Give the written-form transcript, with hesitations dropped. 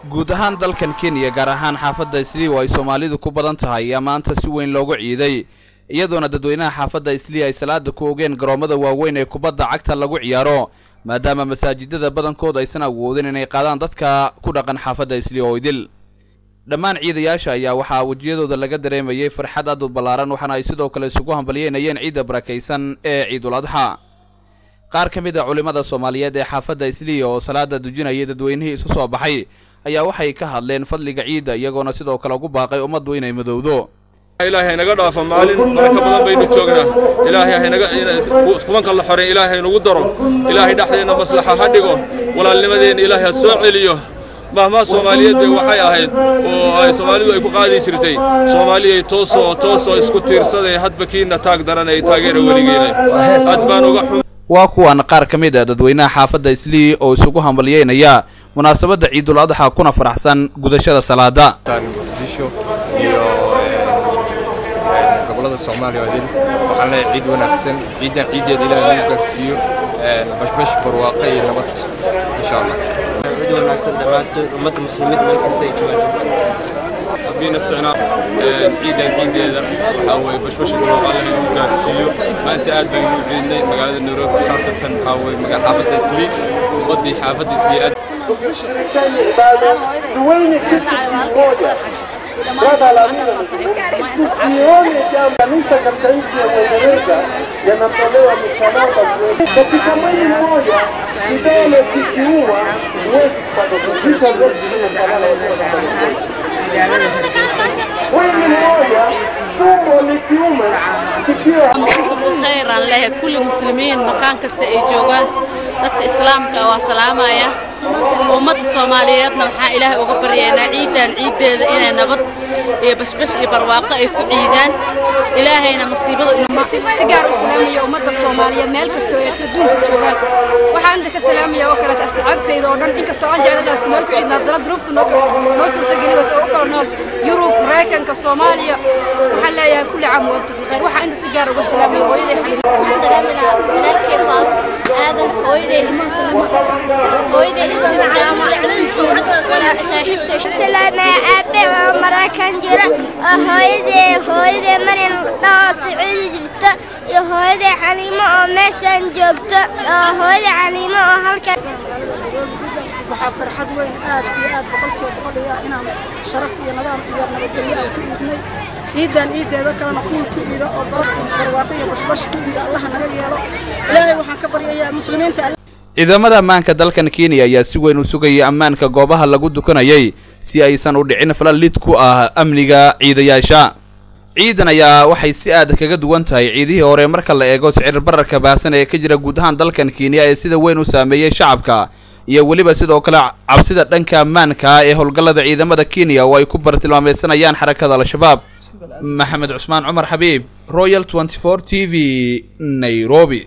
guud ahaan dalkan Kenya gaar ahaan xaafadda Islii oo ay Soomaalidu ku badan tahay ayaa maanta si weyn loogu ciiday iyadoona dadweynaha xaafadda Islii ay salaada ku ogeen garoomada waaweyn ee kubadda cagta lagu ciyaaro maadaama masaajidada badankooda aysan awoodin inay qaadaan dadka ku dhaqan xaafadda Islii oo idil dhammaan ciidayaasha ayaa waxaa wajiyadooda laga dareemayay farxad aad u ballaaran waxaana ay sidoo kale isugu hambalyeynayeen ciida barakaysan ee Ciidul Adha qaar ka mid ah culimada Soomaaliyeed ee xaafadda Islii oo salaada dujinayay dadweynihii isu soo baxay ayaa waxay ka hadleen fadliga ciida iyagoona sidoo kale ugu baaqay ummaddu inay madowdo ilaahay naga dhaafo maalin baraka badan baynu joognaa ilaahay naga kumanka la xoreey ilaahay nagu daro ilaahay dhaxdeena maslaxa ha dhigo walaalnimadeena ilaahay soo celiyo mahma Soomaaliyeed bay waxay ahayd oo ay Soomaalidu ay ku qaadi jirtay Soomaaliyeey tooso isku tiirsaday hadba kiina taag daran ay taageero waligeena had baan uga waa kuwan qaar ka mid ah dadweynaha xaafadda Islii oo isugu hambalyeynaya munaasabadda Ciidul Adha kuna faraxsan gudashada salaada gobolada Soomaaliya waxaan leeyahay ciid wanaagsan ciideed ilaahay u gaarsiiyo bashbash barwaaqo iyo nabad insha Allah ciid wanaagsan dhammaan ummadda muslimiinta meel kasta ay joogaan بين استعناء عيدة أو بشوش الوضع اللي نقاسيه ما أنت قاعد بيني مقالة النورو خاصة أو مقال حافظ إسلي وقضي حافظ إسلي خيرا له كل المسلمين مكان كستي جوجان dadka islaamka waa salaamaya ummadda Soomaaliyeedna waxa Ilaahay uga baryeena ciideeda inay nabad iyo bashbash iyo barwaaqo ay ku ciidaan Ilaahayna masiibada si gaar u salaamaya ummadda Soomaaliyeed meel kasta oo ay adduunka joogaan waxaan ka salaamaya oo kala asxaabtayda oo dhan inkastoo aan jecelahay isku meel ku ciidna dad duruufta noo suurtageliyay oo kala nool Yurub Mareykanka Soomaaliya waxaan leeyahay kulli caam oo inta khayr waxaan inta si gaar uga salaamaya hooyaday xalin salaamina walaalkay Faaruq aadan hooyaday سلام أبي ومركان جرا هايدي مرن ناصعيد جبت هايدي حليمة ومسن جبت هايدي حليمة وهالك waxaa farxad weyn aad boqolkiiba inaan sharaf iyo nidaam iyo nabadgelyo ku iidnay ciideeda kalena ku iido oo barwaaqo iyo bashbash ku iido Allah naga yeelo ilaahay waxaan ka baryayaa muslimiinta ciidamada ammaanka dalkan Kenya ayaa si weyn u sugayay ammaanka goobaha lagu dukanayay si aysan u dhicin falal lid ku ah amniga ciidayaasha ciidan ayaa waxay si aad kaga duwan tahay ciidihii hore marka la eego sicir bararka baasan ee ka jira guud ahaan dalkan Kenya ee sida weyn u saameeyay shacabka iyo waliba sidoo kale cabsida dhanka ammaanka ee howlgallada ciidamada Kenya oo ay ku bartilmaameedsanayaan xarakada al-shabaab Maxamed Cusmaan Cumar Xabiib Royal 24 TV Nairobi